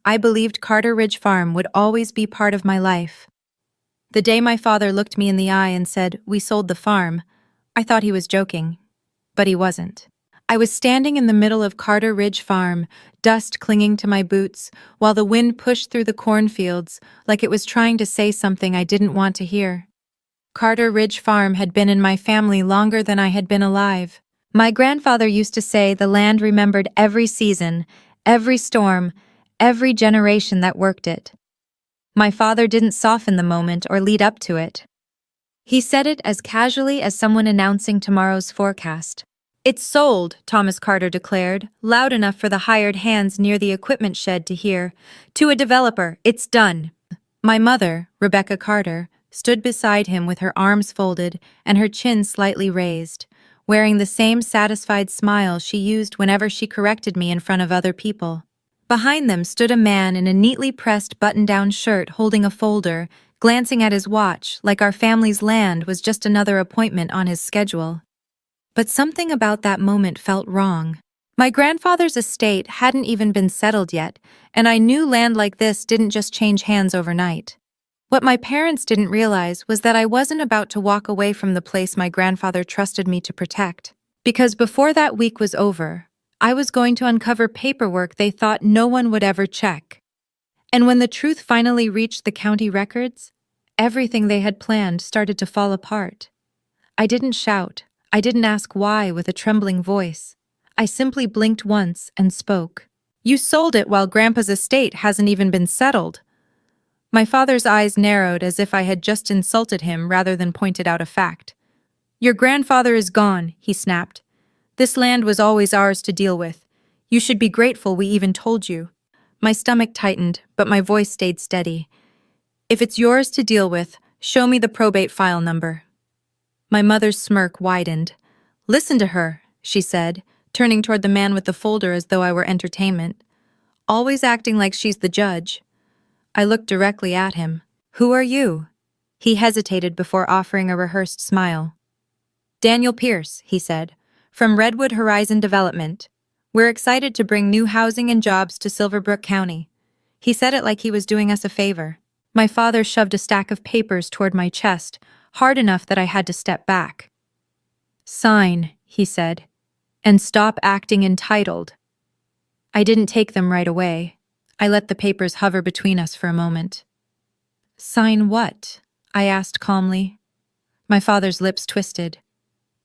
I believed Carter Ridge Farm would always be part of my life. The day my father looked me in the eye and said, "We sold the farm," I thought he was joking. But he wasn't. I was standing in the middle of Carter Ridge Farm, dust clinging to my boots, while the wind pushed through the cornfields like it was trying to say something I didn't want to hear. Carter Ridge Farm had been in my family longer than I had been alive. My grandfather used to say the land remembered every season, every storm, every generation that worked it. My father didn't soften the moment or lead up to it. He said it as casually as someone announcing tomorrow's forecast. "It's sold," Thomas Carter declared, loud enough for the hired hands near the equipment shed to hear. "To a developer, it's done." My mother, Rebecca Carter, stood beside him with her arms folded and her chin slightly raised, wearing the same satisfied smile she used whenever she corrected me in front of other people. Behind them stood a man in a neatly pressed button-down shirt holding a folder, glancing at his watch like our family's land was just another appointment on his schedule. But something about that moment felt wrong. My grandfather's estate hadn't even been settled yet, and I knew land like this didn't just change hands overnight. What my parents didn't realize was that I wasn't about to walk away from the place my grandfather trusted me to protect. Because before that week was over, I was going to uncover paperwork they thought no one would ever check. And when the truth finally reached the county records, everything they had planned started to fall apart. I didn't shout. I didn't ask why with a trembling voice. I simply blinked once and spoke. "You sold it while Grandpa's estate hasn't even been settled." My father's eyes narrowed as if I had just insulted him rather than pointed out a fact. "Your grandfather is gone," he snapped. "This land was always ours to deal with. You should be grateful we even told you." My stomach tightened, but my voice stayed steady. "If it's yours to deal with, show me the probate file number." My mother's smirk widened. "Listen to her," she said, turning toward the man with the folder as though I were entertainment. "Always acting like she's the judge." I looked directly at him. "Who are you?" He hesitated before offering a rehearsed smile. "Daniel Pierce," he said, "from Redwood Horizon Development. We're excited to bring new housing and jobs to Silverbrook County." He said it like he was doing us a favor. My father shoved a stack of papers toward my chest, hard enough that I had to step back. "Sign," he said, "and stop acting entitled." I didn't take them right away. I let the papers hover between us for a moment. "Sign what?" I asked calmly. My father's lips twisted.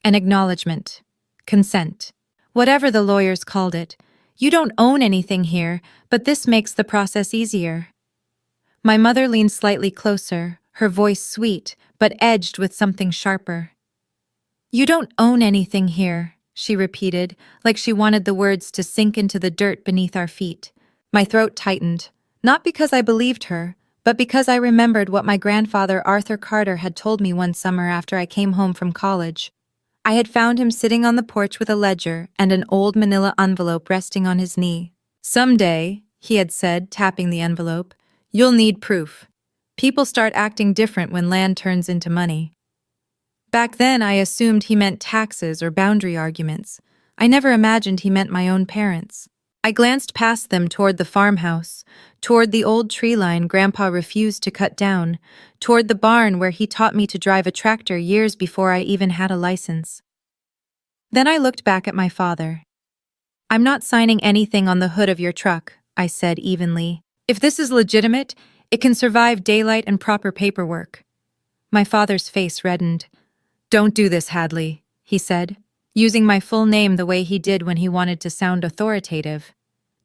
"An acknowledgement. Consent. Whatever the lawyers called it. You don't own anything here, but this makes the process easier." My mother leaned slightly closer, her voice sweet, but edged with something sharper. "You don't own anything here," she repeated, like she wanted the words to sink into the dirt beneath our feet. My throat tightened, not because I believed her, but because I remembered what my grandfather Arthur Carter had told me one summer after I came home from college. I had found him sitting on the porch with a ledger and an old manila envelope resting on his knee. "Someday," he had said, tapping the envelope, "you'll need proof. People start acting different when land turns into money." Back then, I assumed he meant taxes or boundary arguments. I never imagined he meant my own parents. I glanced past them toward the farmhouse, toward the old tree line Grandpa refused to cut down, toward the barn where he taught me to drive a tractor years before I even had a license. Then I looked back at my father. "I'm not signing anything on the hood of your truck," I said evenly. "If this is legitimate, it can survive daylight and proper paperwork." My father's face reddened. "Don't do this, Hadley," he said, using my full name the way he did when he wanted to sound authoritative.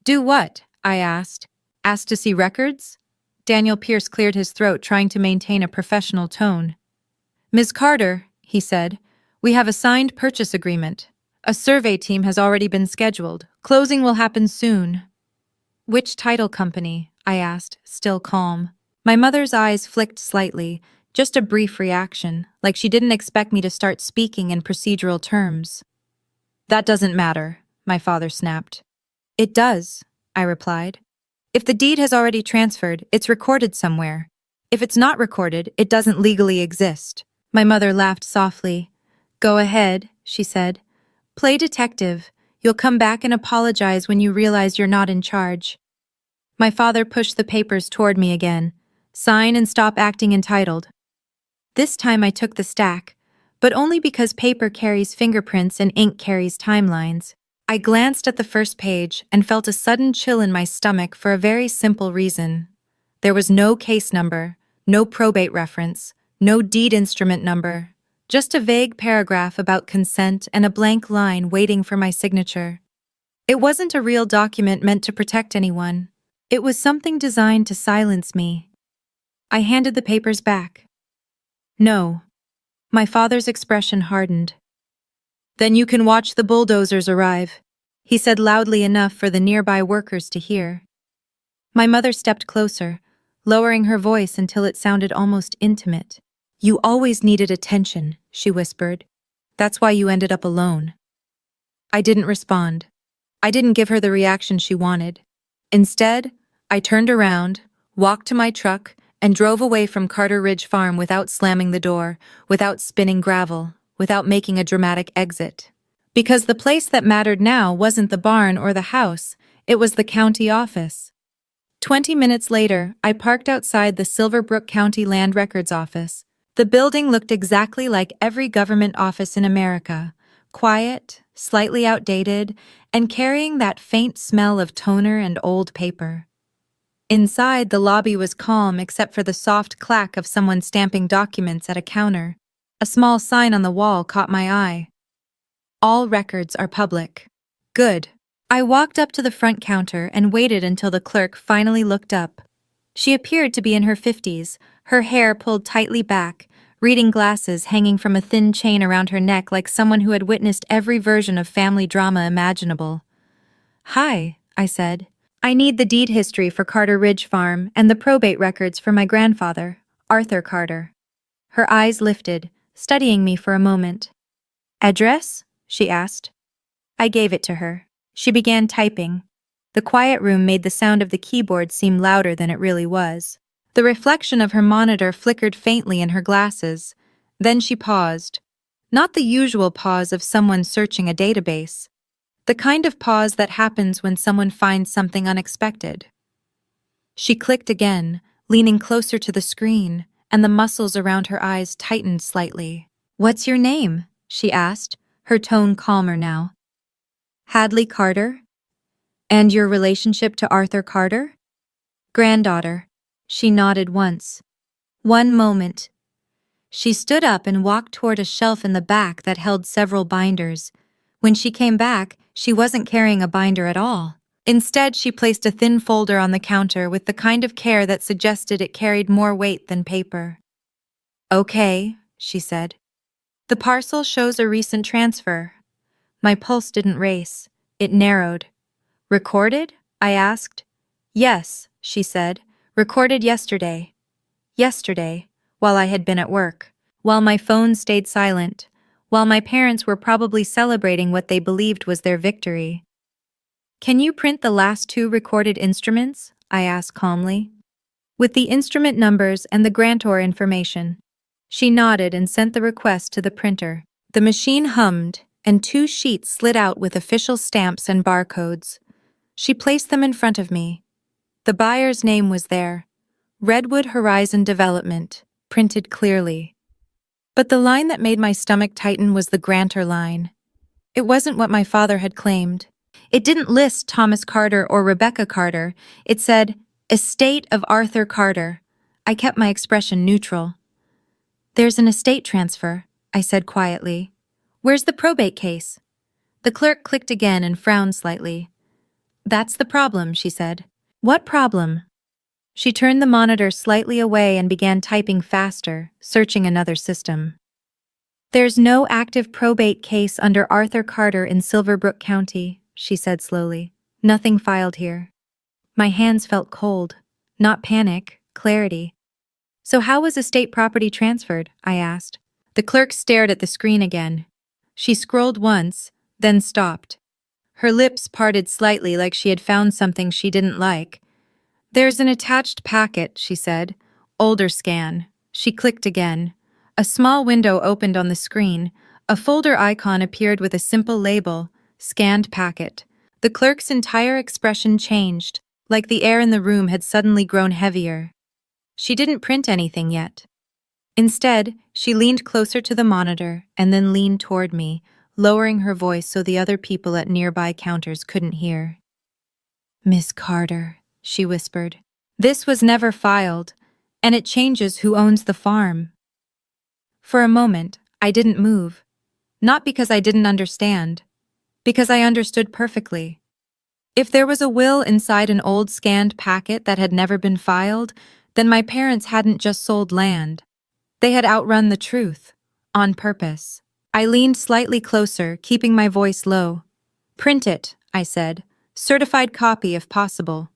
"Do what?" I asked. "Asked to see records?" Daniel Pierce cleared his throat, trying to maintain a professional tone. "Ms. Carter," he said, "we have a signed purchase agreement. A survey team has already been scheduled. Closing will happen soon." "Which title company?" I asked, still calm. My mother's eyes flicked slightly, just a brief reaction, like she didn't expect me to start speaking in procedural terms. "That doesn't matter," my father snapped. "It does," I replied. "If the deed has already transferred, it's recorded somewhere. If it's not recorded, it doesn't legally exist." My mother laughed softly. "Go ahead," she said. "Play detective. You'll come back and apologize when you realize you're not in charge." My father pushed the papers toward me again. Sign and stop acting entitled. This time I took the stack, but only because paper carries fingerprints and ink carries timelines. I glanced at the first page and felt a sudden chill in my stomach for a very simple reason. There was no case number, no probate reference, no deed instrument number, just a vague paragraph about consent and a blank line waiting for my signature. It wasn't a real document meant to protect anyone. It was something designed to silence me. I handed the papers back. No. My father's expression hardened. Then you can watch the bulldozers arrive, he said loudly enough for the nearby workers to hear. My mother stepped closer, lowering her voice until it sounded almost intimate. You always needed attention, she whispered. That's why you ended up alone. I didn't respond. I didn't give her the reaction she wanted. Instead, I turned around, walked to my truck, and drove away from Carter Ridge Farm without slamming the door, without spinning gravel, without making a dramatic exit. Because the place that mattered now wasn't the barn or the house, it was the county office. 20 minutes later, I parked outside the Silverbrook County Land Records office. The building looked exactly like every government office in America, quiet, slightly outdated, and carrying that faint smell of toner and old paper. Inside, the lobby was calm except for the soft clack of someone stamping documents at a counter. A small sign on the wall caught my eye. All records are public. Good. I walked up to the front counter and waited until the clerk finally looked up. She appeared to be in her 50s, her hair pulled tightly back, reading glasses hanging from a thin chain around her neck like someone who had witnessed every version of family drama imaginable. Hi, I said. I need the deed history for Carter Ridge Farm and the probate records for my grandfather, Arthur Carter. Her eyes lifted, studying me for a moment. Address? She asked. I gave it to her. She began typing. The quiet room made the sound of the keyboard seem louder than it really was. The reflection of her monitor flickered faintly in her glasses. Then she paused. Not the usual pause of someone searching a database. The kind of pause that happens when someone finds something unexpected. She clicked again, leaning closer to the screen, and the muscles around her eyes tightened slightly. What's your name? She asked, her tone calmer now. Hadley Carter? And your relationship to Arthur Carter? Granddaughter. She nodded once. One moment. She stood up and walked toward a shelf in the back that held several binders. When she came back, she wasn't carrying a binder at all. Instead, she placed a thin folder on the counter with the kind of care that suggested it carried more weight than paper. Okay, she said. The parcel shows a recent transfer. My pulse didn't race. It narrowed. Recorded? I asked. Yes, she said. Recorded yesterday. Yesterday, while I had been at work. While my phone stayed silent. While my parents were probably celebrating what they believed was their victory. Can you print the last 2 recorded instruments? I asked calmly. With the instrument numbers and the grantor information. She nodded and sent the request to the printer. The machine hummed, and 2 sheets slid out with official stamps and barcodes. She placed them in front of me. The buyer's name was there. Redwood Horizon Development, printed clearly. But the line that made my stomach tighten was the grantor line. It wasn't what my father had claimed. It didn't list Thomas Carter or Rebecca Carter. It said, Estate of Arthur Carter. I kept my expression neutral. There's an estate transfer, I said quietly. Where's the probate case? The clerk clicked again and frowned slightly. That's the problem, she said. What problem? She turned the monitor slightly away and began typing faster, searching another system. There's no active probate case under Arthur Carter in Silverbrook County, she said slowly. Nothing filed here. My hands felt cold. Not panic, clarity. So how was estate property transferred? I asked. The clerk stared at the screen again. She scrolled once, then stopped. Her lips parted slightly like she had found something she didn't like. There's an attached packet, she said. Older scan. She clicked again. A small window opened on the screen. A folder icon appeared with a simple label, Scanned Packet. The clerk's entire expression changed. like the air in the room had suddenly grown heavier. She didn't print anything yet. Instead, she leaned closer to the monitor and then leaned toward me, lowering her voice so the other people at nearby counters couldn't hear. "Miss Carter," she whispered. "This was never filed, and it changes who owns the farm." For a moment, I didn't move, not because I didn't understand, because I understood perfectly. If there was a will inside an old scanned packet that had never been filed, then my parents hadn't just sold land. They had outrun the truth, on purpose. I leaned slightly closer, keeping my voice low. "Print it," I said. "Certified copy if possible."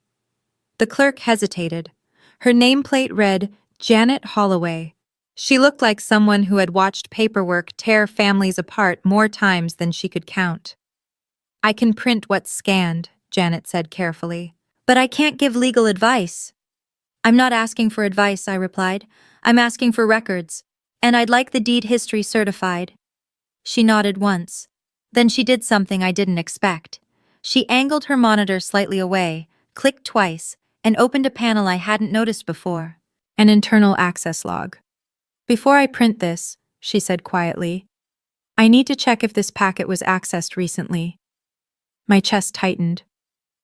The clerk hesitated. Her nameplate read, Janet Holloway. She looked like someone who had watched paperwork tear families apart more times than she could count. "I can print what's scanned," Janet said carefully. "But I can't give legal advice." "I'm not asking for advice," I replied. "I'm asking for records, and I'd like the deed history certified." She nodded once. Then she did something I didn't expect. She angled her monitor slightly away, clicked twice, and opened a panel I hadn't noticed before. An internal access log. "Before I print this," she said quietly, "I need to check if this packet was accessed recently." My chest tightened.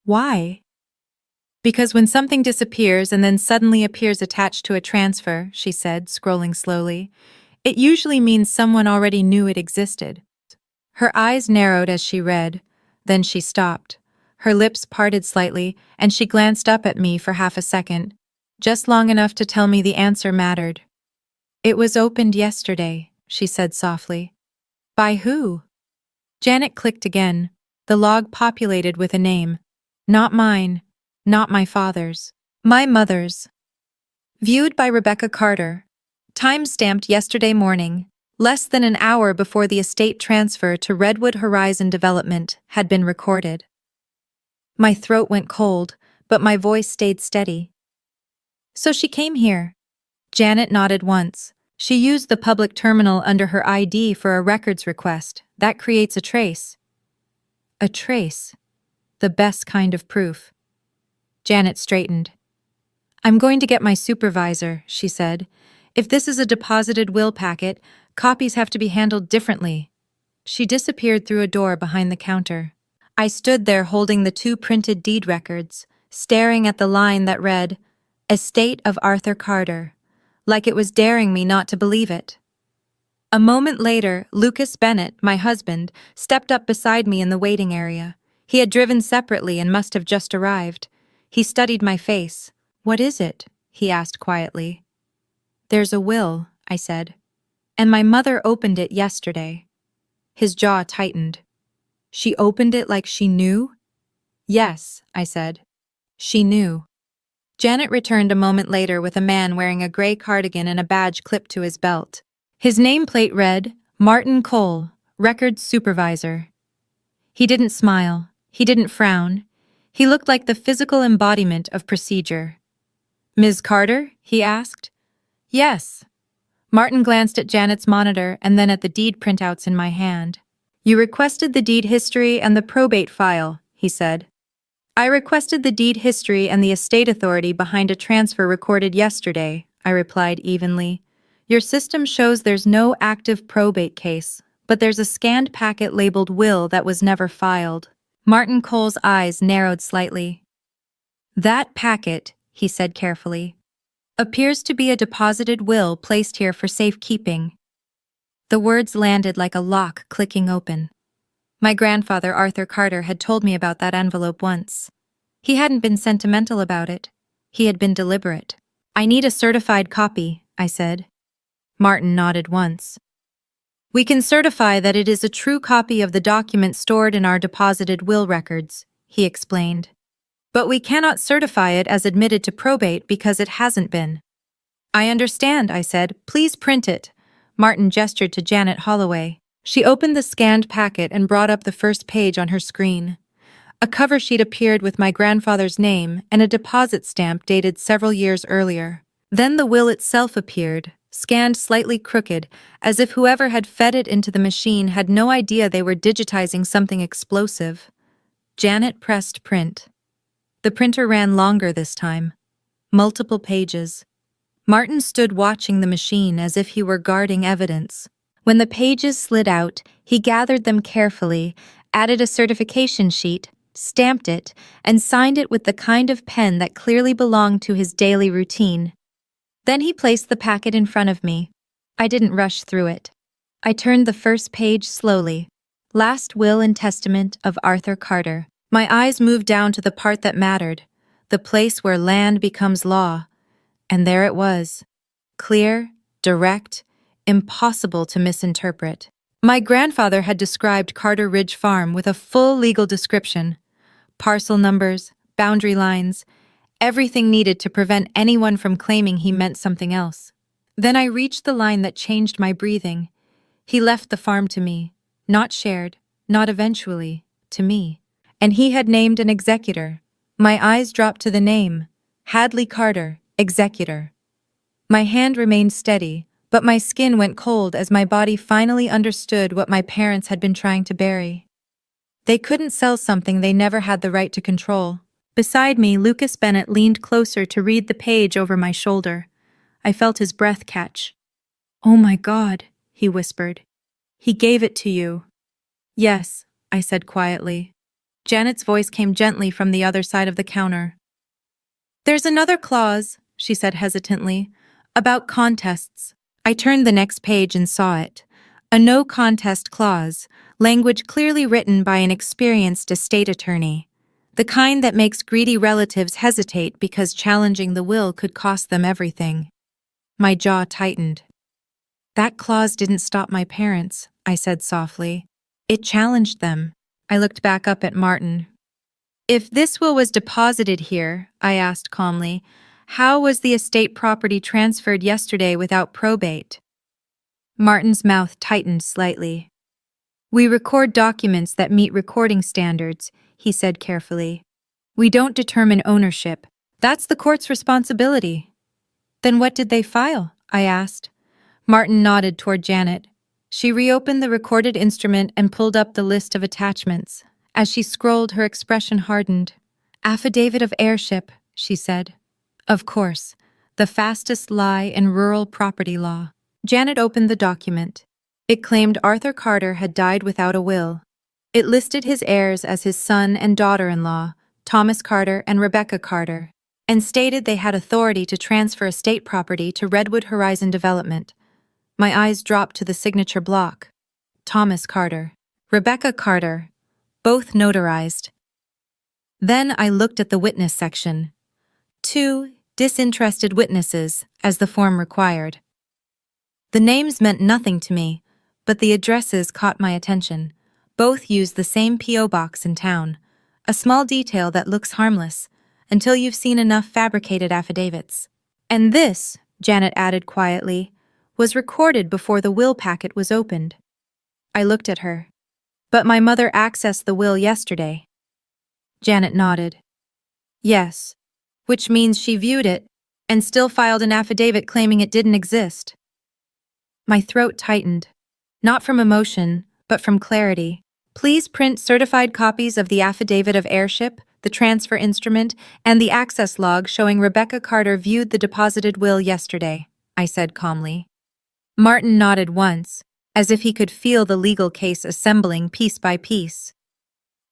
"Why?" "Because when something disappears and then suddenly appears attached to a transfer," she said, scrolling slowly, "it usually means someone already knew it existed." Her eyes narrowed as she read, then she stopped. Her lips parted slightly, and she glanced up at me for half a second, just long enough to tell me the answer mattered. "It was opened yesterday," she said softly. "By who?" Janet clicked again. The log populated with a name. Not mine. Not my father's. My mother's. Viewed by Rebecca Carter. Time-stamped yesterday morning, less than an hour before the estate transfer to Redwood Horizon Development had been recorded. My throat went cold, but my voice stayed steady. "So she came here." Janet nodded once. "She used the public terminal under her ID for a records request. That creates a trace." A trace. The best kind of proof. Janet straightened. "I'm going to get my supervisor," she said. "If this is a deposited will packet, copies have to be handled differently." She disappeared through a door behind the counter. I stood there holding the 2 printed deed records, staring at the line that read, "Estate of Arthur Carter," like it was daring me not to believe it. A moment later, Lucas Bennett, my husband, stepped up beside me in the waiting area. He had driven separately and must have just arrived. He studied my face. "What is it?" he asked quietly. "There's a will," I said. "And my mother opened it yesterday." His jaw tightened. "She opened it like she knew?" "Yes," I said. "She knew." Janet returned a moment later with a man wearing a gray cardigan and a badge clipped to his belt. His nameplate read, Martin Cole, Records Supervisor. He didn't smile. He didn't frown. He looked like the physical embodiment of procedure. "Ms. Carter?" he asked. "Yes." Martin glanced at Janet's monitor and then at the deed printouts in my hand. "You requested the deed history and the probate file," he said. "I requested the deed history and the estate authority behind a transfer recorded yesterday," I replied evenly. "Your system shows there's no active probate case, but there's a scanned packet labeled will that was never filed." Martin Cole's eyes narrowed slightly. "That packet," he said carefully, "appears to be a deposited will placed here for safekeeping." The words landed like a lock clicking open. My grandfather, Arthur Carter, had told me about that envelope once. He hadn't been sentimental about it. He had been deliberate. "I need a certified copy," I said. Martin nodded once. "We can certify that it is a true copy of the document stored in our deposited will records," he explained. "But we cannot certify it as admitted to probate because it hasn't been." "I understand," I said. "Please print it." Martin gestured to Janet Holloway. She opened the scanned packet and brought up the first page on her screen. A cover sheet appeared with my grandfather's name and a deposit stamp dated several years earlier. Then the will itself appeared, scanned slightly crooked, as if whoever had fed it into the machine had no idea they were digitizing something explosive. Janet pressed print. The printer ran longer this time. Multiple pages. Martin stood watching the machine as if he were guarding evidence. When the pages slid out, he gathered them carefully, added a certification sheet, stamped it, and signed it with the kind of pen that clearly belonged to his daily routine. Then he placed the packet in front of me. I didn't rush through it. I turned the first page slowly. Last Will and Testament of Arthur Carter. My eyes moved down to the part that mattered, the place where land becomes law. And there it was. Clear, direct, impossible to misinterpret. My grandfather had described Carter Ridge Farm with a full legal description. Parcel numbers, boundary lines, everything needed to prevent anyone from claiming he meant something else. Then I reached the line that changed my breathing. He left the farm to me, not shared, not eventually, to me. And he had named an executor. My eyes dropped to the name, Hadley Carter, executor. My hand remained steady, but my skin went cold as my body finally understood what my parents had been trying to bury. They couldn't sell something they never had the right to control. Beside me, Lucas Bennett leaned closer to read the page over my shoulder. I felt his breath catch. "Oh my God," he whispered. "He gave it to you." "Yes," I said quietly. Janet's voice came gently from the other side of the counter. "There's another clause," she said hesitantly, "about contests." I turned the next page and saw it. A no contest clause, language clearly written by an experienced estate attorney. The kind that makes greedy relatives hesitate because challenging the will could cost them everything. My jaw tightened. "That clause didn't stop my parents," I said softly. "It challenged them." I looked back up at Martin. "If this will was deposited here," I asked calmly, "how was the estate property transferred yesterday without probate?" Martin's mouth tightened slightly. "We record documents that meet recording standards," he said carefully. "We don't determine ownership. That's the court's responsibility." "Then what did they file?" I asked. Martin nodded toward Janet. She reopened the recorded instrument and pulled up the list of attachments. As she scrolled, her expression hardened. "Affidavit of heirship," she said. "Of course, the fastest lie in rural property law." Janet opened the document. It claimed Arthur Carter had died without a will. It listed his heirs as his son and daughter-in-law, Thomas Carter and Rebecca Carter, and stated they had authority to transfer estate property to Redwood Horizon Development. My eyes dropped to the signature block. Thomas Carter, Rebecca Carter, both notarized. Then I looked at the witness section. 2 disinterested witnesses, as the form required. The names meant nothing to me, but the addresses caught my attention. Both used the same P.O. box in town, a small detail that looks harmless, until you've seen enough fabricated affidavits. "And this," Janet added quietly, "was recorded before the will packet was opened." I looked at her. "But my mother accessed the will yesterday." Janet nodded. "Yes, which means she viewed it and still filed an affidavit claiming it didn't exist." My throat tightened, not from emotion, but from clarity. "Please print certified copies of the affidavit of heirship, the transfer instrument, and the access log showing Rebecca Carter viewed the deposited will yesterday," I said calmly. Martin nodded once, as if he could feel the legal case assembling piece by piece.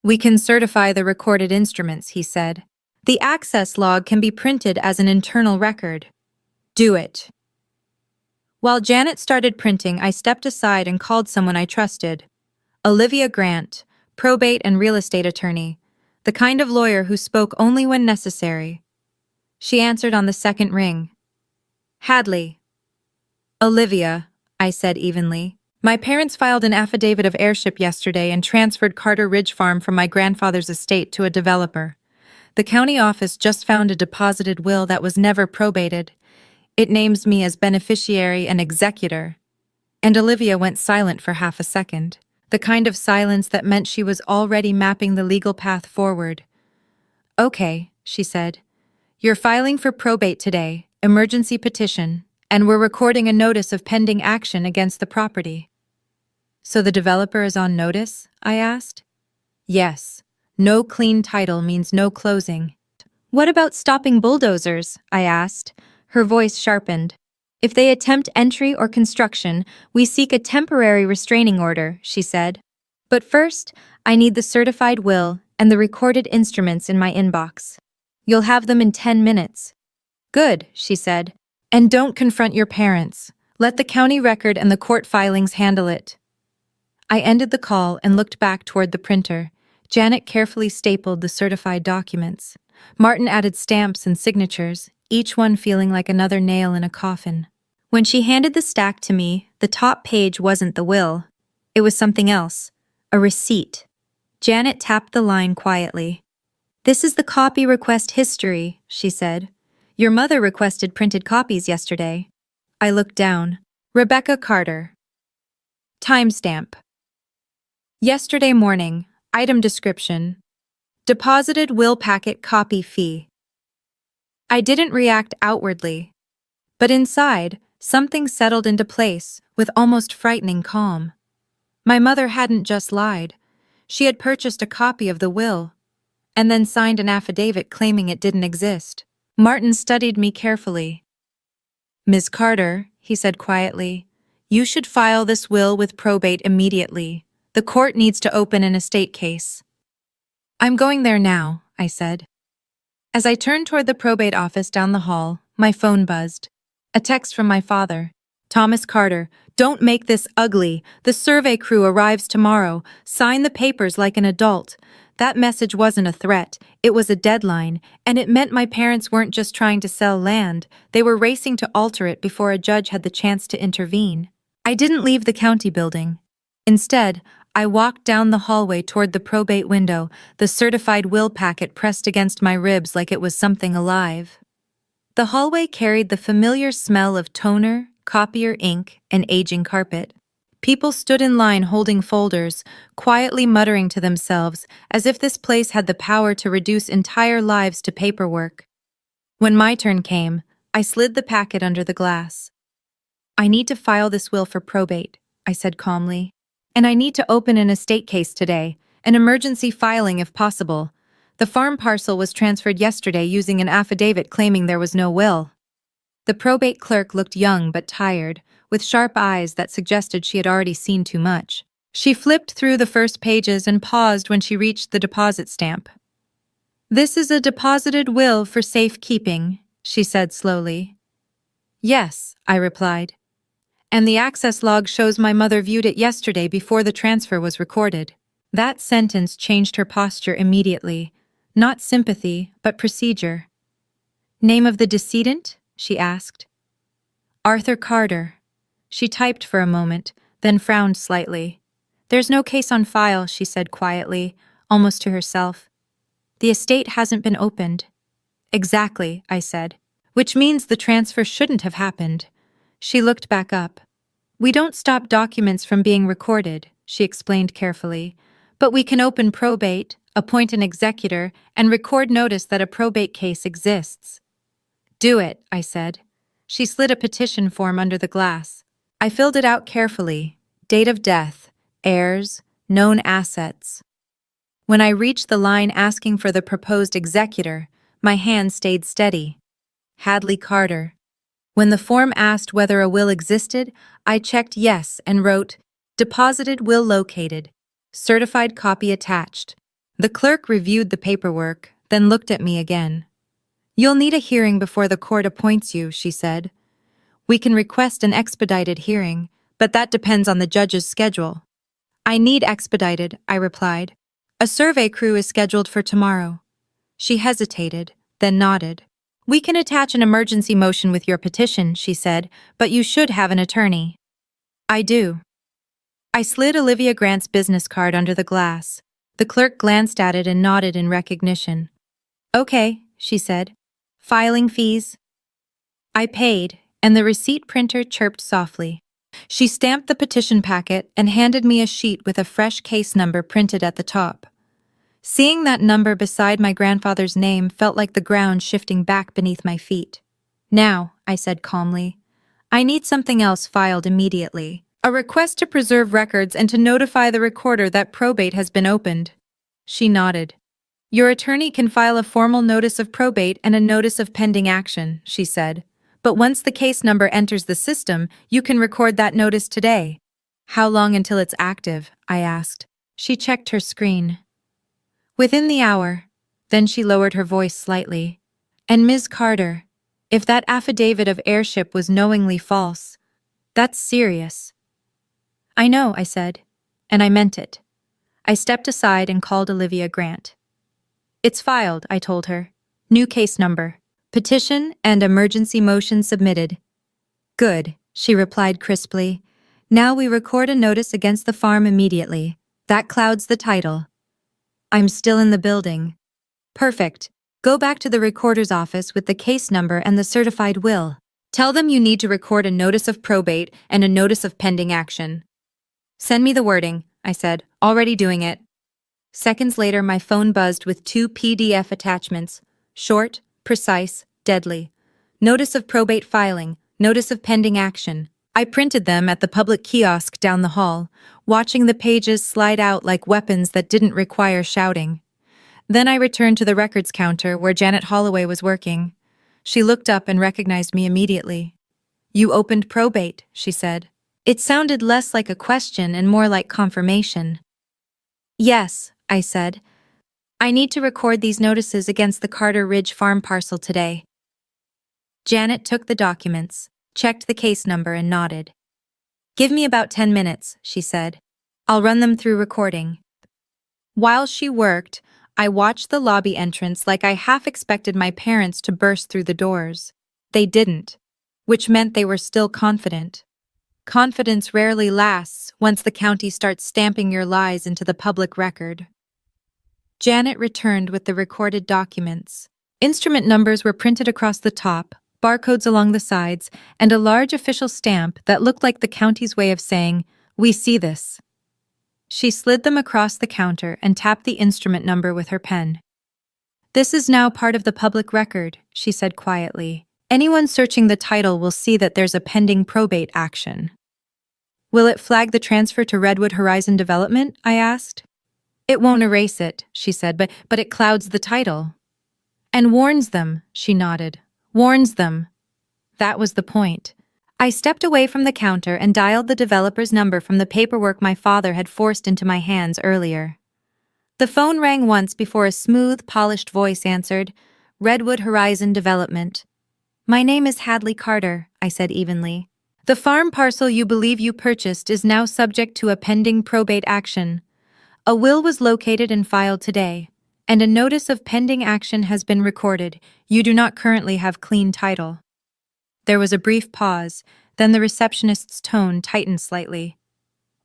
"We can certify the recorded instruments," he said. "The access log can be printed as an internal record." "Do it." While Janet started printing, I stepped aside and called someone I trusted. Olivia Grant, probate and real estate attorney, the kind of lawyer who spoke only when necessary. She answered on the second ring. "Hadley." "Olivia," I said evenly. "My parents filed an affidavit of heirship yesterday and transferred Carter Ridge Farm from my grandfather's estate to a developer. The county office just found a deposited will that was never probated. It names me as beneficiary and executor." And Olivia went silent for half a second, the kind of silence that meant she was already mapping the legal path forward. "Okay," she said. "You're filing for probate today, emergency petition, and we're recording a notice of pending action against the property." "So the developer is on notice?" I asked. "Yes. No clean title means no closing." What about stopping bulldozers? I asked. Her voice sharpened. If they attempt entry or construction, we seek a temporary restraining order, she said. But first, I need the certified will and the recorded instruments in my inbox. You'll have them in 10 minutes. Good, she said. And don't confront your parents. Let the county record and the court filings handle it. I ended the call and looked back toward the printer. Janet carefully stapled the certified documents. Martin added stamps and signatures, each one feeling like another nail in a coffin. When she handed the stack to me, the top page wasn't the will. It was something else. A receipt. Janet tapped the line quietly. This is the copy request history, she said. Your mother requested printed copies yesterday. I looked down. Rebecca Carter. Timestamp. Yesterday morning. Item description. Deposited will packet copy fee. I didn't react outwardly. But inside, something settled into place with almost frightening calm. My mother hadn't just lied. She had purchased a copy of the will, and then signed an affidavit claiming it didn't exist. Martin studied me carefully. Ms. Carter, he said quietly, you should file this will with probate immediately. The court needs to open an estate case. I'm going there now, I said. As I turned toward the probate office down the hall, my phone buzzed. A text from my father. Thomas Carter, don't make this ugly. The survey crew arrives tomorrow. Sign the papers like an adult. That message wasn't a threat. It was a deadline, and it meant my parents weren't just trying to sell land. They were racing to alter it before a judge had the chance to intervene. I didn't leave the county building. Instead, I walked down the hallway toward the probate window, the certified will packet pressed against my ribs like it was something alive. The hallway carried the familiar smell of toner, copier ink, and aging carpet. People stood in line holding folders, quietly muttering to themselves as if this place had the power to reduce entire lives to paperwork. When my turn came, I slid the packet under the glass. I need to file this will for probate, I said calmly. And I need to open an estate case today, an emergency filing if possible. The farm parcel was transferred yesterday using an affidavit claiming there was no will. The probate clerk looked young but tired, with sharp eyes that suggested she had already seen too much. She flipped through the first pages and paused when she reached the deposit stamp. This is a deposited will for safekeeping, she said slowly. Yes, I replied. And the access log shows my mother viewed it yesterday before the transfer was recorded. That sentence changed her posture immediately. Not sympathy, but procedure. Name of the decedent? She asked. Arthur Carter. She typed for a moment, then frowned slightly. There's no case on file, she said quietly, almost to herself. The estate hasn't been opened. Exactly, I said, which means the transfer shouldn't have happened. She looked back up. We don't stop documents from being recorded, she explained carefully, but we can open probate, appoint an executor, and record notice that a probate case exists. Do it, I said. She slid a petition form under the glass. I filled it out carefully. Date of death, heirs, known assets. When I reached the line asking for the proposed executor, my hand stayed steady. Hadley Carter. When the form asked whether a will existed, I checked yes and wrote, Deposited will located. Certified copy attached. The clerk reviewed the paperwork, then looked at me again. You'll need a hearing before the court appoints you, she said. We can request an expedited hearing, but that depends on the judge's schedule. I need expedited, I replied. A survey crew is scheduled for tomorrow. She hesitated, then nodded. We can attach an emergency motion with your petition, she said, but you should have an attorney. I do. I slid Olivia Grant's business card under the glass. The clerk glanced at it and nodded in recognition. Okay, she said. Filing fees? I paid, and the receipt printer chirped softly. She stamped the petition packet and handed me a sheet with a fresh case number printed at the top. Seeing that number beside my grandfather's name felt like the ground shifting back beneath my feet. Now, I said calmly, I need something else filed immediately. A request to preserve records and to notify the recorder that probate has been opened. She nodded. Your attorney can file a formal notice of probate and a notice of pending action, she said. But once the case number enters the system, you can record that notice today. How long until it's active? I asked. She checked her screen. Within the hour. Then she lowered her voice slightly. And Ms. Carter, if that affidavit of heirship was knowingly false, that's serious. I know, I said. And I meant it. I stepped aside and called Olivia Grant. It's filed, I told her. New case number. Petition and emergency motion submitted. Good, she replied crisply. Now we record a notice against the farm immediately. That clouds the title. I'm still in the building. Perfect. Go back to the recorder's office with the case number and the certified will. Tell them you need to record a notice of probate and a notice of pending action. Send me the wording, I said, already doing it. Seconds later, my phone buzzed with 2 PDF attachments. Short, precise, deadly. Notice of probate filing, notice of pending action. I printed them at the public kiosk down the hall, watching the pages slide out like weapons that didn't require shouting. Then I returned to the records counter where Janet Holloway was working. She looked up and recognized me immediately. You opened probate, she said. It sounded less like a question and more like confirmation. Yes, I said. I need to record these notices against the Carter Ridge farm parcel today. Janet took the documents, checked the case number, and nodded. Give me about 10 minutes, she said. I'll run them through recording. While she worked, I watched the lobby entrance like I half expected my parents to burst through the doors. They didn't, which meant they were still confident. Confidence rarely lasts once the county starts stamping your lies into the public record. Janet returned with the recorded documents. Instrument numbers were printed across the top, barcodes along the sides, and a large official stamp that looked like the county's way of saying, "We see this." She slid them across the counter and tapped the instrument number with her pen. This is now part of the public record, she said quietly. Anyone searching the title will see that there's a pending probate action. Will it flag the transfer to Redwood Horizon Development? I asked. It won't erase it, she said, but it clouds the title. And warns them, she nodded. Warns them. That was the point. I stepped away from the counter and dialed the developer's number from the paperwork my father had forced into my hands earlier. The phone rang once before a smooth, polished voice answered, Redwood Horizon Development. My name is Hadley Carter, I said evenly. The farm parcel you believe you purchased is now subject to a pending probate action. A will was located and filed today, and a notice of pending action has been recorded. You do not currently have clean title. There was a brief pause, then the receptionist's tone tightened slightly.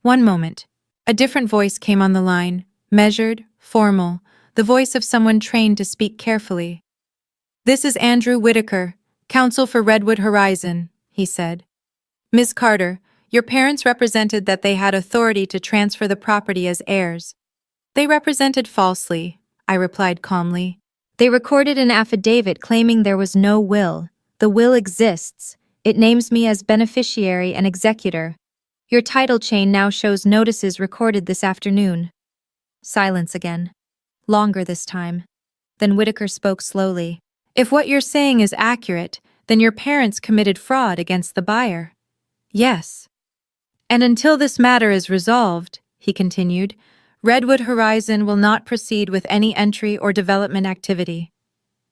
One moment. A different voice came on the line, measured, formal, the voice of someone trained to speak carefully. This is Andrew Whitaker, counsel for Redwood Horizon, he said. Ms. Carter, your parents represented that they had authority to transfer the property as heirs. They represented falsely, I replied calmly. They recorded an affidavit claiming there was no will. The will exists. It names me as beneficiary and executor. Your title chain now shows notices recorded this afternoon. Silence again. Longer this time. Then Whitaker spoke slowly. If what you're saying is accurate, then your parents committed fraud against the buyer. Yes. And until this matter is resolved, he continued, Redwood Horizon will not proceed with any entry or development activity.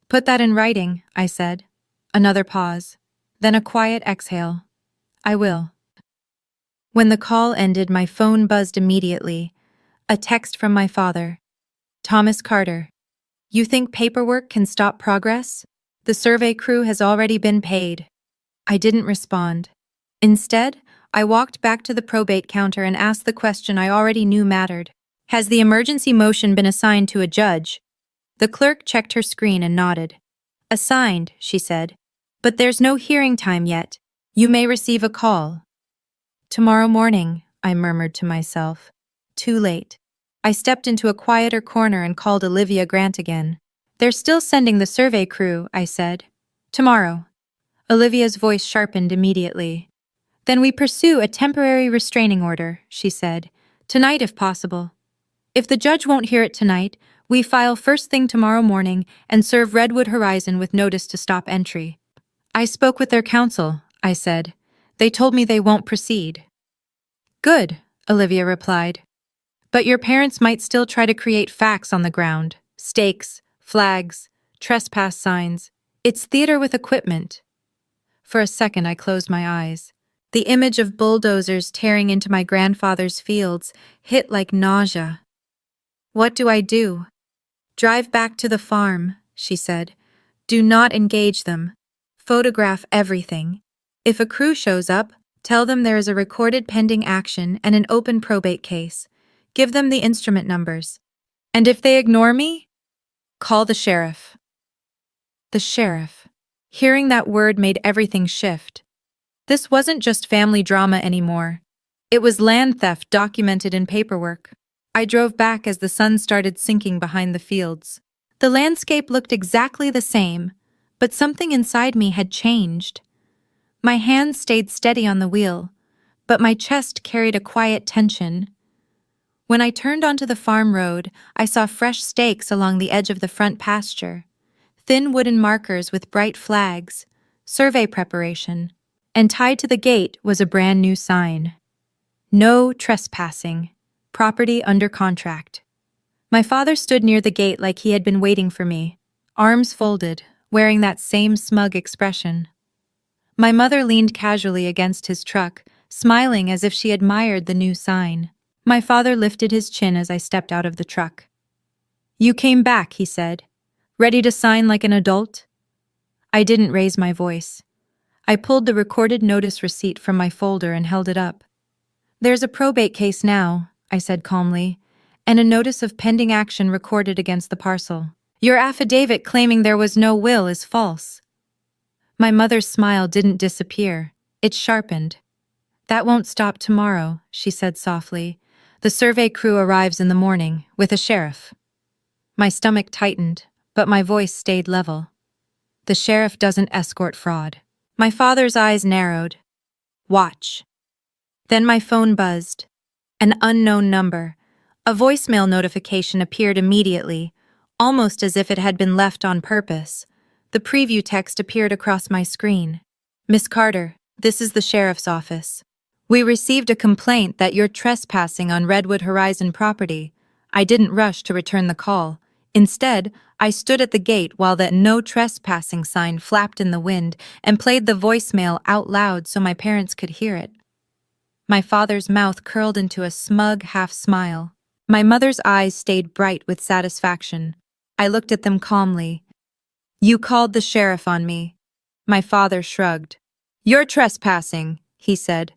Put that in writing, I said. Another pause. Then a quiet exhale. I will. When the call ended, my phone buzzed immediately. A text from my father. Thomas Carter. You think paperwork can stop progress? The survey crew has already been paid. I didn't respond. Instead, I walked back to the probate counter and asked the question I already knew mattered. Has the emergency motion been assigned to a judge? The clerk checked her screen and nodded. Assigned, she said. But there's no hearing time yet. You may receive a call. Tomorrow morning, I murmured to myself. Too late. I stepped into a quieter corner and called Olivia Grant again. They're still sending the survey crew, I said. Tomorrow. Olivia's voice sharpened immediately. Then we pursue a temporary restraining order, she said. Tonight if possible. If the judge won't hear it tonight, We file first thing tomorrow morning and serve Redwood Horizon with notice to stop entry. I spoke with their counsel, I said. They told me they won't proceed. Good, Olivia replied. But your parents might still try to create facts on the ground. Stakes, flags, trespass signs. It's theater with equipment. For a second I closed my eyes. The image of bulldozers tearing into my grandfather's fields hit like nausea. What do I do? Drive back to the farm, she said. Do not engage them. Photograph everything. If a crew shows up, tell them there is a recorded pending action and an open probate case. Give them the instrument numbers. And if they ignore me, call the sheriff. The sheriff. Hearing that word made everything shift. This wasn't just family drama anymore. It was land theft documented in paperwork. I drove back as the sun started sinking behind the fields. The landscape looked exactly the same, but something inside me had changed. My hands stayed steady on the wheel, but my chest carried a quiet tension. When I turned onto the farm road, I saw fresh stakes along the edge of the front pasture, thin wooden markers with bright flags, survey preparation, and tied to the gate was a brand new sign. No trespassing. Property under contract. My father stood near the gate like he had been waiting for me, arms folded, wearing that same smug expression. My mother leaned casually against his truck, smiling as if she admired the new sign. My father lifted his chin as I stepped out of the truck. You came back, he said. Ready to sign like an adult? I didn't raise my voice. I pulled the recorded notice receipt from my folder and held it up. There's a probate case now, I said calmly, and a notice of pending action recorded against the parcel. Your affidavit claiming there was no will is false. My mother's smile didn't disappear. It sharpened. That won't stop tomorrow, she said softly. The survey crew arrives in the morning, with a sheriff. My stomach tightened, but my voice stayed level. The sheriff doesn't escort fraud. My father's eyes narrowed. Watch. Then my phone buzzed. An unknown number. A voicemail notification appeared immediately, almost as if it had been left on purpose. The preview text appeared across my screen. Miss Carter, this is the sheriff's office. We received a complaint that you're trespassing on Redwood Horizon property. I didn't rush to return the call. Instead, I stood at the gate while that no trespassing sign flapped in the wind and played the voicemail out loud so my parents could hear it. My father's mouth curled into a smug half-smile. My mother's eyes stayed bright with satisfaction. I looked at them calmly. You called the sheriff on me. My father shrugged. You're trespassing, he said.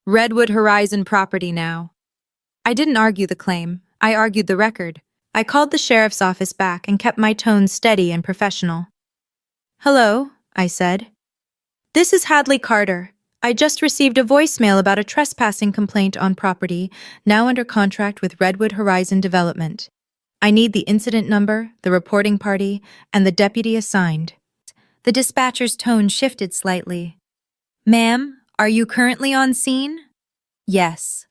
Redwood Horizon property now. I didn't argue the claim. I argued the record. I called the sheriff's office back and kept my tone steady and professional. Hello, I said. This is Hadley Carter. I just received a voicemail about a trespassing complaint on property, now under contract with Redwood Horizon Development. I need the incident number, the reporting party, and the deputy assigned. The dispatcher's tone shifted slightly. Ma'am, are you currently on scene? Yes.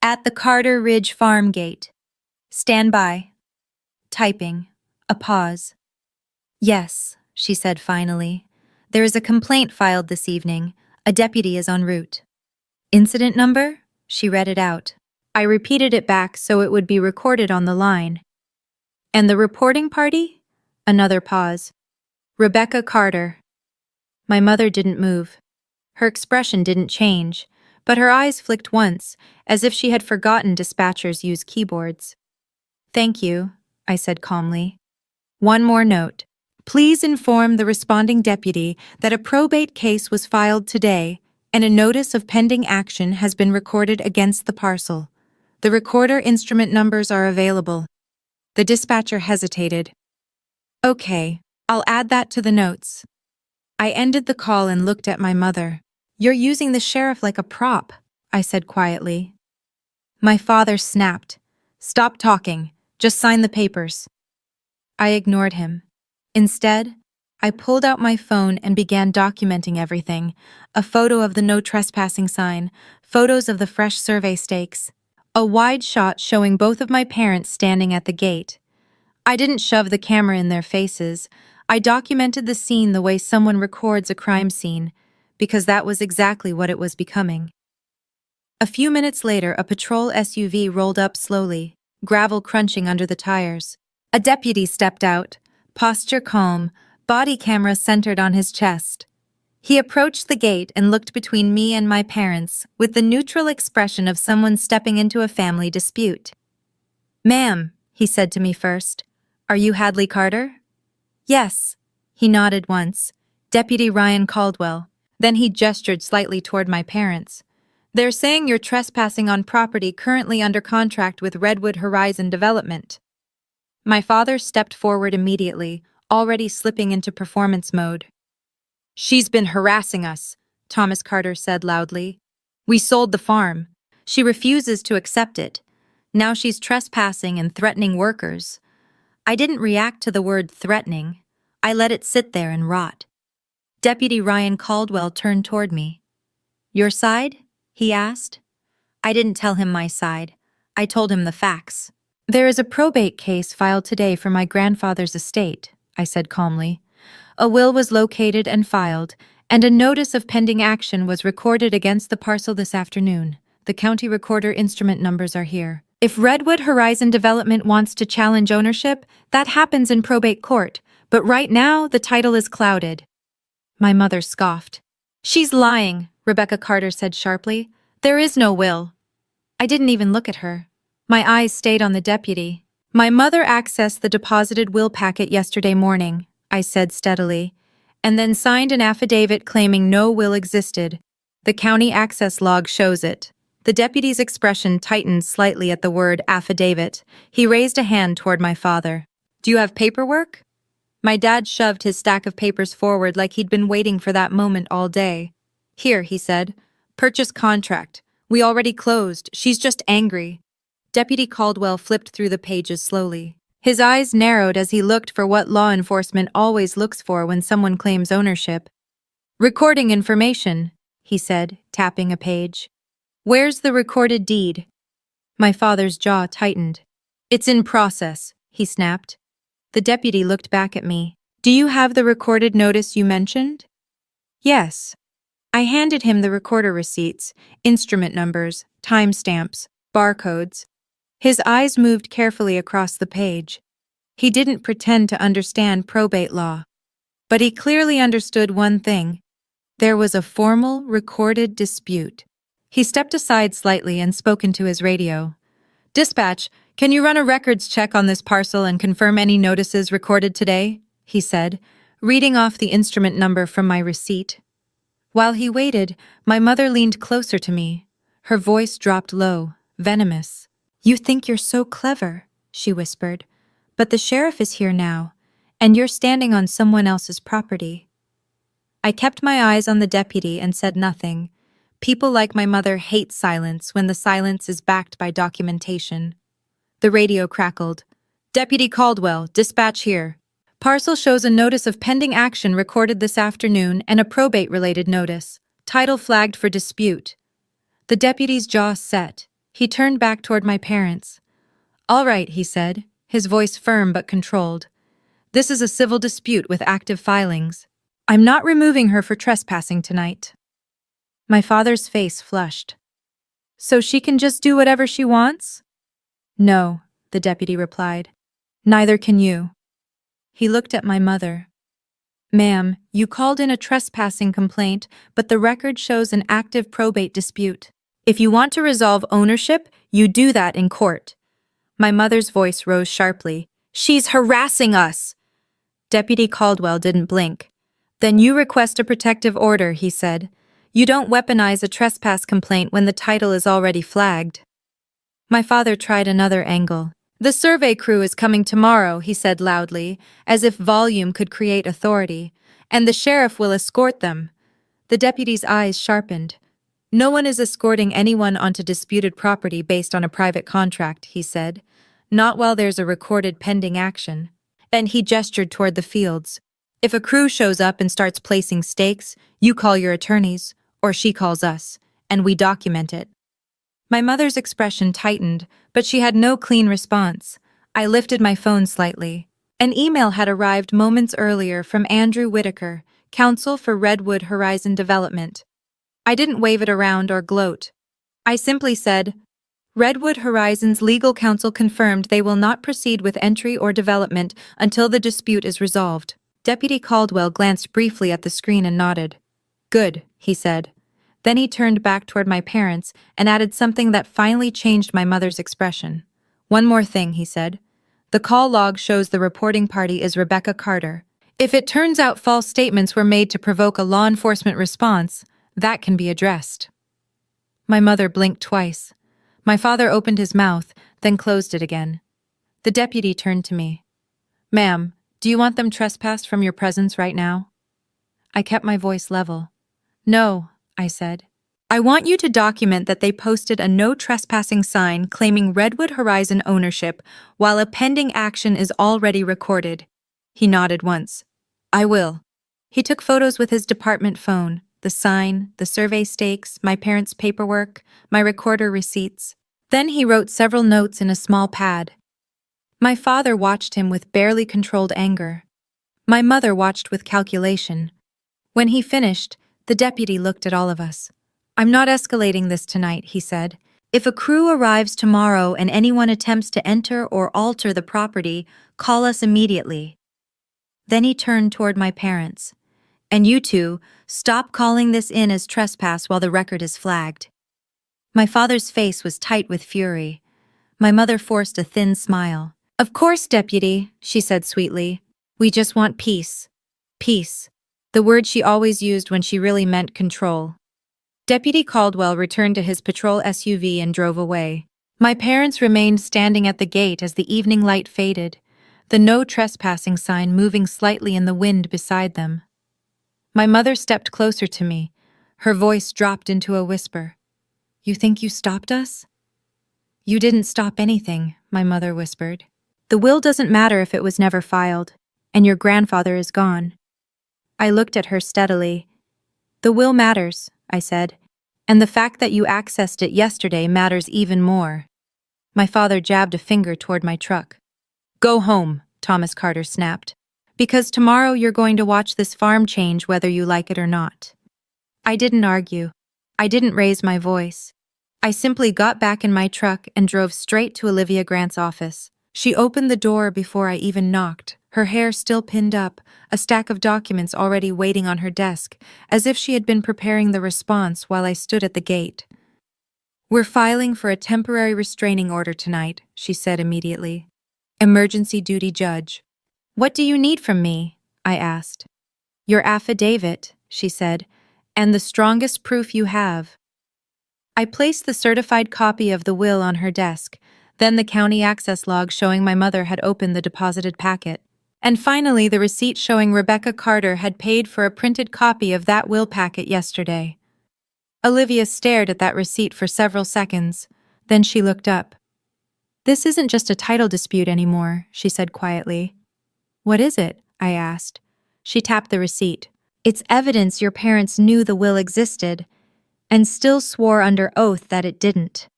At the Carter Ridge Farm Gate. Stand by. Typing. A pause. Yes, she said finally. There is a complaint filed this evening. A deputy is en route. Incident number? She read it out. I repeated it back so it would be recorded on the line. And the reporting party? Another pause. Rebecca Carter. My mother didn't move. Her expression didn't change, but her eyes flicked once, as if she had forgotten dispatchers use keyboards. Thank you, I said calmly. One more note. Please inform the responding deputy that a probate case was filed today and a notice of pending action has been recorded against the parcel. The recorder instrument numbers are available. The dispatcher hesitated. Okay, I'll add that to the notes. I ended the call and looked at my mother. You're using the sheriff like a prop, I said quietly. My father snapped. Stop talking. Just sign the papers. I ignored him. Instead, I pulled out my phone and began documenting everything. A photo of the no trespassing sign, photos of the fresh survey stakes, a wide shot showing both of my parents standing at the gate. I didn't shove the camera in their faces. I documented the scene the way someone records a crime scene, because that was exactly what it was becoming. A few minutes later, a patrol SUV rolled up slowly, gravel crunching under the tires. A deputy stepped out, posture calm, body camera centered on his chest. He approached the gate and looked between me and my parents with the neutral expression of someone stepping into a family dispute. "Ma'am," he said to me first, "are you Hadley Carter?" "Yes." He nodded once. "Deputy Ryan Caldwell." Then he gestured slightly toward my parents. "They're saying you're trespassing on property currently under contract with Redwood Horizon Development." My father stepped forward immediately, already slipping into performance mode. "She's been harassing us," Thomas Carter said loudly. "We sold the farm. She refuses to accept it. Now she's trespassing and threatening workers." I didn't react to the word threatening. I let it sit there and rot. Deputy Ryan Caldwell turned toward me. "Your side?" he asked. I didn't tell him my side. I told him the facts. "There is a probate case filed today for my grandfather's estate," I said calmly. "A will was located and filed, and a notice of pending action was recorded against the parcel this afternoon. The county recorder instrument numbers are here. If Redwood Horizon Development wants to challenge ownership, that happens in probate court, but right now the title is clouded." My mother scoffed. "She's lying," Rebecca Carter said sharply. "There is no will." I didn't even look at her. My eyes stayed on the deputy. "My mother accessed the deposited will packet yesterday morning," I said steadily, "and then signed an affidavit claiming no will existed. The county access log shows it." The deputy's expression tightened slightly at the word affidavit. He raised a hand toward my father. "Do you have paperwork?" My dad shoved his stack of papers forward like he'd been waiting for that moment all day. "Here," he said. "Purchase contract. We already closed. She's just angry." Deputy Caldwell flipped through the pages slowly. His eyes narrowed as he looked for what law enforcement always looks for when someone claims ownership. "Recording information," he said, tapping a page. "Where's the recorded deed?" My father's jaw tightened. "It's in process," he snapped. The deputy looked back at me. "Do you have the recorded notice you mentioned?" "Yes." I handed him the recorder receipts, instrument numbers, timestamps, barcodes. His eyes moved carefully across the page. He didn't pretend to understand probate law. But he clearly understood one thing. There was a formal, recorded dispute. He stepped aside slightly and spoke into his radio. "Dispatch, can you run a records check on this parcel and confirm any notices recorded today?" he said, reading off the instrument number from my receipt. While he waited, my mother leaned closer to me. Her voice dropped low, venomous. "You think you're so clever," she whispered, "but the sheriff is here now, and you're standing on someone else's property." I kept my eyes on the deputy and said nothing. People like my mother hate silence when the silence is backed by documentation. The radio crackled. "Deputy Caldwell, dispatch here. Parcel shows a notice of pending action recorded this afternoon and a probate-related notice. Title flagged for dispute." The deputy's jaw set. He turned back toward my parents. "All right," he said, his voice firm but controlled. "This is a civil dispute with active filings. I'm not removing her for trespassing tonight." My father's face flushed. "So she can just do whatever she wants?" "No," the deputy replied. "Neither can you." He looked at my mother. "Ma'am, you called in a trespassing complaint, but the record shows an active probate dispute. If you want to resolve ownership, you do that in court." My mother's voice rose sharply. "She's harassing us!" Deputy Caldwell didn't blink. "Then you request a protective order," he said. "You don't weaponize a trespass complaint when the title is already flagged." My father tried another angle. "The survey crew is coming tomorrow," he said loudly, as if volume could create authority, "and the sheriff will escort them." The deputy's eyes sharpened. "No one is escorting anyone onto disputed property based on a private contract," he said. "Not while there's a recorded pending action." Then he gestured toward the fields. "If a crew shows up and starts placing stakes, you call your attorneys, or she calls us, and we document it." My mother's expression tightened, but she had no clean response. I lifted my phone slightly. An email had arrived moments earlier from Andrew Whitaker, counsel for Redwood Horizon Development. I didn't wave it around or gloat. I simply said, Redwood Horizon's legal counsel confirmed they will not proceed with entry or development until the dispute is resolved. Deputy Caldwell glanced briefly at the screen and nodded. Good, he said. Then he turned back toward my parents and added something that finally changed my mother's expression. One more thing, he said. The call log shows the reporting party is Rebecca Carter. If it turns out false statements were made to provoke a law enforcement response, that can be addressed. My mother blinked twice. My father opened his mouth, then closed it again. The deputy turned to me. Ma'am, do you want them trespassed from your presence right now? I kept my voice level. No, I said. I want you to document that they posted a no trespassing sign claiming Redwood Horizon ownership while a pending action is already recorded. He nodded once. I will. He took photos with his department phone, the sign, the survey stakes, my parents' paperwork, my recorder receipts. Then he wrote several notes in a small pad. My father watched him with barely controlled anger. My mother watched with calculation. When he finished, the deputy looked at all of us. I'm not escalating this tonight, he said. If a crew arrives tomorrow and anyone attempts to enter or alter the property, call us immediately. Then he turned toward my parents. And you two, stop calling this in as trespass while the record is flagged. My father's face was tight with fury. My mother forced a thin smile. Of course, deputy, she said sweetly. We just want peace. Peace. The word she always used when she really meant control. Deputy Caldwell returned to his patrol SUV and drove away. My parents remained standing at the gate as the evening light faded, the no trespassing sign moving slightly in the wind beside them. My mother stepped closer to me. Her voice dropped into a whisper. You think you stopped us? You didn't stop anything, my mother whispered. The will doesn't matter if it was never filed, and your grandfather is gone. I looked at her steadily. The will matters, I said, and the fact that you accessed it yesterday matters even more. My father jabbed a finger toward my truck. Go home, Thomas Carter snapped, because tomorrow you're going to watch this farm change whether you like it or not. I didn't argue. I didn't raise my voice. I simply got back in my truck and drove straight to Olivia Grant's office. She opened the door before I even knocked, her hair still pinned up, a stack of documents already waiting on her desk, as if she had been preparing the response while I stood at the gate. We're filing for a temporary restraining order tonight, she said immediately. Emergency duty judge. What do you need from me? I asked. Your affidavit, she said, and the strongest proof you have. I placed the certified copy of the will on her desk, then the county access log showing my mother had opened the deposited packet. And finally, the receipt showing Rebecca Carter had paid for a printed copy of that will packet yesterday. Olivia stared at that receipt for several seconds. Then she looked up. This isn't just a title dispute anymore, she said quietly. What is it? I asked. She tapped the receipt. It's evidence your parents knew the will existed, and still swore under oath that it didn't.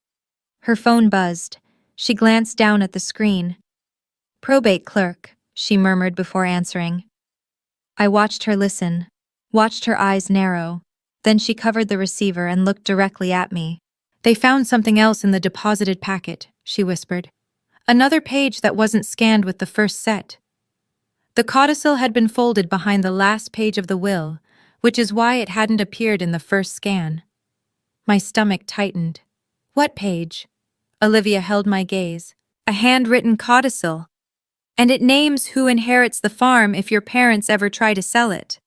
Her phone buzzed. She glanced down at the screen. Probate clerk, she murmured before answering. I watched her listen, watched her eyes narrow. Then she covered the receiver and looked directly at me. They found something else in the deposited packet, she whispered. Another page that wasn't scanned with the first set. The codicil had been folded behind the last page of the will, which is why it hadn't appeared in the first scan. My stomach tightened. What page? Olivia held my gaze. A handwritten codicil. And it names who inherits the farm if your parents ever try to sell it.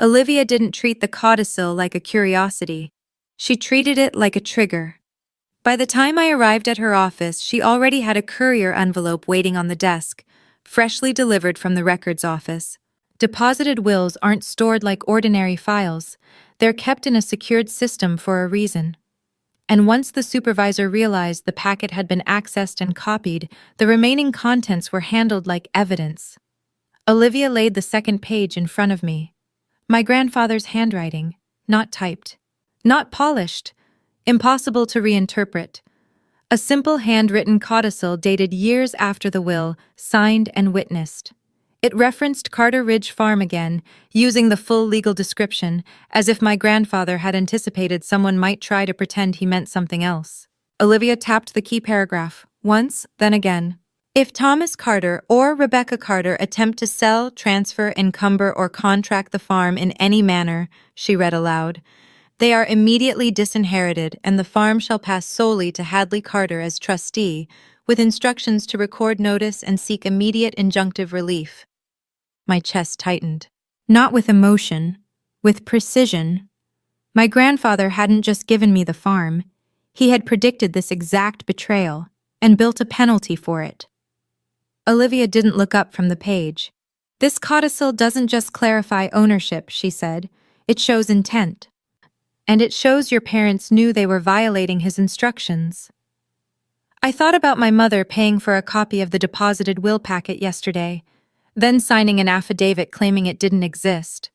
Olivia didn't treat the codicil like a curiosity. She treated it like a trigger. By the time I arrived at her office, she already had a courier envelope waiting on the desk, freshly delivered from the records office. Deposited wills aren't stored like ordinary files. They're kept in a secured system for a reason. And once the supervisor realized the packet had been accessed and copied, the remaining contents were handled like evidence. Olivia laid the second page in front of me. My grandfather's handwriting, not typed, not polished, impossible to reinterpret. A simple handwritten codicil dated years after the will, signed and witnessed. It referenced Carter Ridge Farm again, using the full legal description, as if my grandfather had anticipated someone might try to pretend he meant something else. Olivia tapped the key paragraph, once, then again. If Thomas Carter or Rebecca Carter attempt to sell, transfer, encumber, or contract the farm in any manner, she read aloud, they are immediately disinherited, and the farm shall pass solely to Hadley Carter as trustee, with instructions to record notice and seek immediate injunctive relief. My chest tightened. Not with emotion, with precision. My grandfather hadn't just given me the farm. He had predicted this exact betrayal and built a penalty for it. Olivia didn't look up from the page. This codicil doesn't just clarify ownership, she said. It shows intent. And it shows your parents knew they were violating his instructions. I thought about my mother paying for a copy of the deposited will packet yesterday, then signing an affidavit claiming it didn't exist.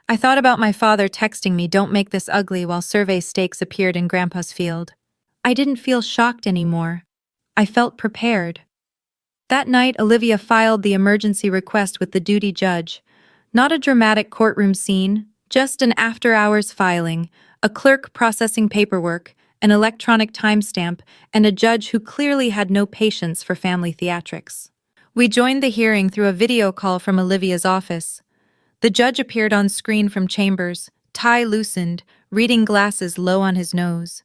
I thought about my father texting me, "Don't make this ugly," while survey stakes appeared in Grandpa's field. I didn't feel shocked anymore. I felt prepared. That night, Olivia filed the emergency request with the duty judge. Not a dramatic courtroom scene, just an after-hours filing, a clerk processing paperwork, an electronic timestamp, and a judge who clearly had no patience for family theatrics. We joined the hearing through a video call from Olivia's office. The judge appeared on screen from chambers, tie loosened, reading glasses low on his nose.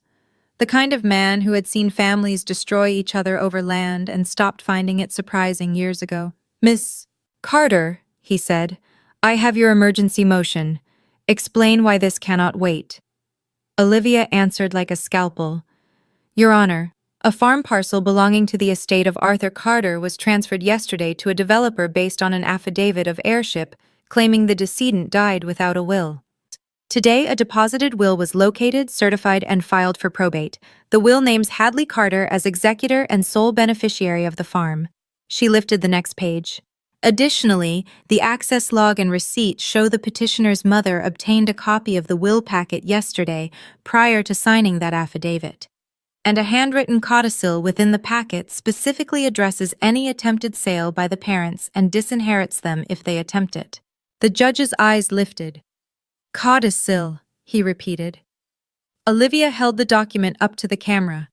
The kind of man who had seen families destroy each other over land and stopped finding it surprising years ago. "Miss Carter," he said, "I have your emergency motion. Explain why this cannot wait." Olivia answered like a scalpel. "Your Honor, a farm parcel belonging to the estate of Arthur Carter was transferred yesterday to a developer based on an affidavit of heirship claiming the decedent died without a will. Today, a deposited will was located, certified, and filed for probate. The will names Hadley Carter as executor and sole beneficiary of the farm." She lifted the next page. Additionally, the access log and receipt show the petitioner's mother obtained a copy of the will packet yesterday prior to signing that affidavit. And a handwritten codicil within the packet specifically addresses any attempted sale by the parents and disinherits them if they attempt it. The judge's eyes lifted. "Codicil," he repeated. Olivia held the document up to the camera.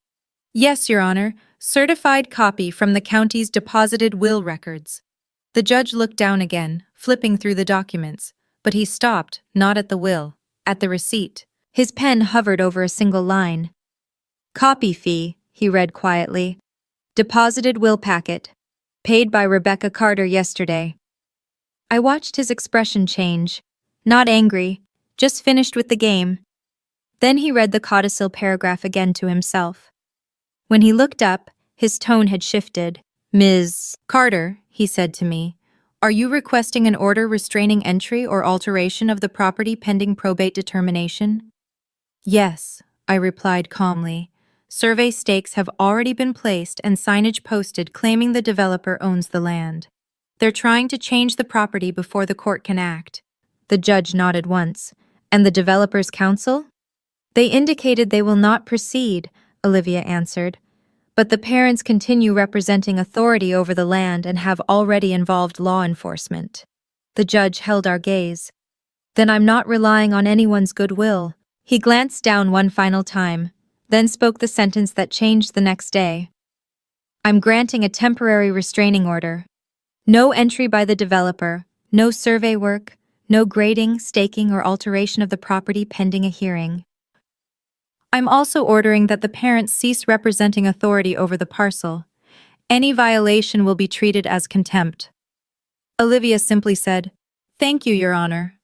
"Yes, Your Honor, certified copy from the county's deposited will records." The judge looked down again, flipping through the documents, but he stopped, not at the will, at the receipt. His pen hovered over a single line. "Copy fee," he read quietly. "Deposited will packet. Paid by Rebecca Carter yesterday." I watched his expression change. Not angry, just finished with the game. Then he read the codicil paragraph again to himself. When he looked up, his tone had shifted. "Ms. Carter," he said to me, "are you requesting an order restraining entry or alteration of the property pending probate determination?" "Yes," I replied calmly. "Survey stakes have already been placed and signage posted claiming the developer owns the land. They're trying to change the property before the court can act." The judge nodded once. "And the developer's counsel?" "They indicated they will not proceed," Olivia answered. "But the parents continue representing authority over the land and have already involved law enforcement." The judge held our gaze. "Then I'm not relying on anyone's goodwill." He glanced down one final time, then spoke the sentence that changed the next day. "I'm granting a temporary restraining order. No entry by the developer, no survey work, no grading, staking, or alteration of the property pending a hearing. I'm also ordering that the parents cease representing authority over the parcel. Any violation will be treated as contempt." Olivia simply said, "Thank you, Your Honor."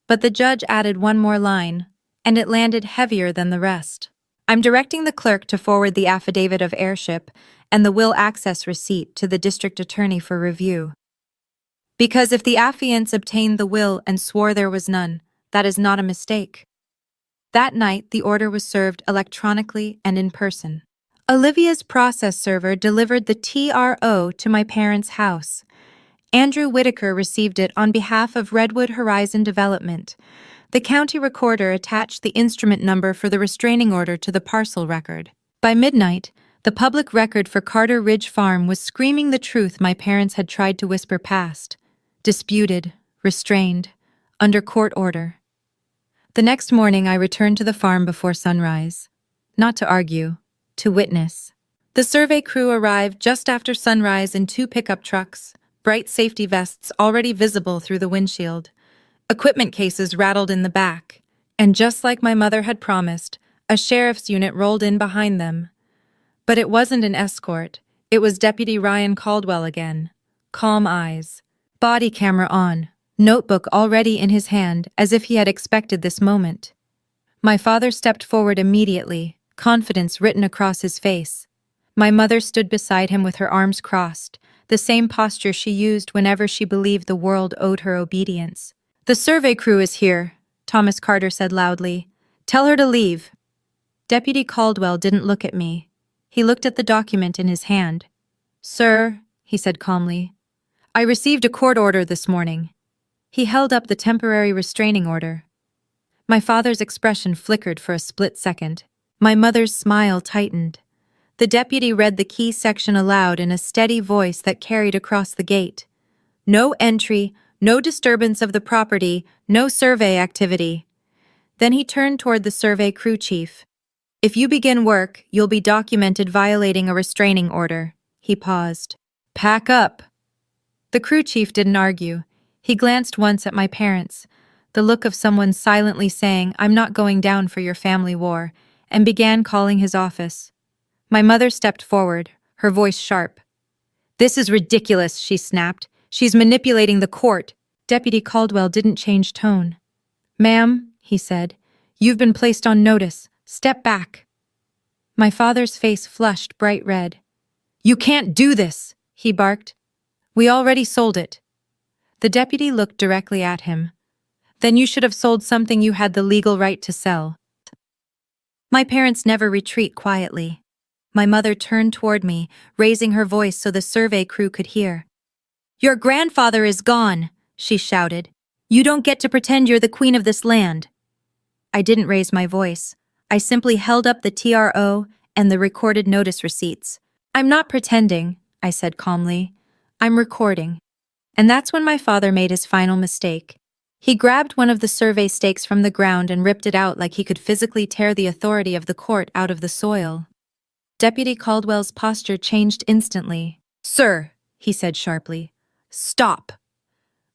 But the judge added one more line, and it landed heavier than the rest. "I'm directing the clerk to forward the affidavit of heirship and the will access receipt to the district attorney for review. Because if the affiants obtained the will and swore there was none, that is not a mistake." That night, the order was served electronically and in person. Olivia's process server delivered the TRO to my parents' house. Andrew Whitaker received it on behalf of Redwood Horizon Development. The county recorder attached the instrument number for the restraining order to the parcel record. By midnight, The public record for Carter Ridge Farm was screaming the truth my parents had tried to whisper past. Disputed, restrained, under court order. The next morning I returned to the farm before sunrise. Not to argue, to witness. The survey crew arrived just after sunrise in 2 pickup trucks, bright safety vests already visible through the windshield. Equipment cases rattled in the back. And just like my mother had promised, a sheriff's unit rolled in behind them. But it wasn't an escort. It was Deputy Ryan Caldwell again. Calm eyes. Body camera on. Notebook already in his hand, as if he had expected this moment. My father stepped forward immediately, confidence written across his face. My mother stood beside him with her arms crossed, the same posture she used whenever she believed the world owed her obedience. "The survey crew is here," Thomas Carter said loudly. "Tell her to leave." Deputy Caldwell didn't look at me. He looked at the document in his hand. "Sir," he said calmly, "I received a court order this morning." He held up the temporary restraining order. My father's expression flickered for a split second. My mother's smile tightened. The deputy read the key section aloud in a steady voice that carried across the gate. "No entry, no disturbance of the property, no survey activity." Then he turned toward the survey crew chief. "If you begin work, you'll be documented violating a restraining order." He paused. "Pack up." The crew chief didn't argue. He glanced once at my parents, the look of someone silently saying, "I'm not going down for your family war," and began calling his office. My mother stepped forward, her voice sharp. "This is ridiculous," she snapped. "She's manipulating the court." Deputy Caldwell didn't change tone. "Ma'am," he said, "you've been placed on notice. Step back." My father's face flushed bright red. "You can't do this," he barked. "We already sold it." The deputy looked directly at him. "Then you should have sold something you had the legal right to sell." My parents never retreat quietly. My mother turned toward me, raising her voice so the survey crew could hear. "Your grandfather is gone," she shouted. "You don't get to pretend you're the queen of this land." I didn't raise my voice. I simply held up the TRO and the recorded notice receipts. "I'm not pretending," I said calmly. "I'm recording." And that's when my father made his final mistake. He grabbed one of the survey stakes from the ground and ripped it out like he could physically tear the authority of the court out of the soil. Deputy Caldwell's posture changed instantly. "Sir," he said sharply, "stop."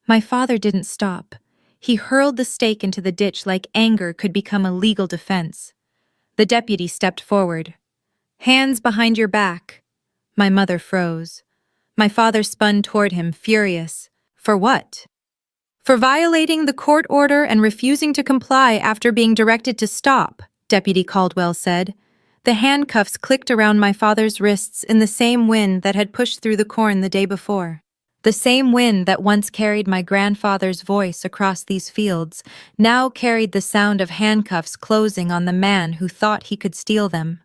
My father didn't stop. He hurled the stake into the ditch like anger could become a legal defense. The deputy stepped forward. "Hands behind your back." My mother froze. My father spun toward him, furious. "For what?" "For violating the court order and refusing to comply after being directed to stop," Deputy Caldwell said. The handcuffs clicked around my father's wrists in the same wind that had pushed through the corn the day before. The same wind that once carried my grandfather's voice across these fields now carried the sound of handcuffs closing on the man who thought he could steal them.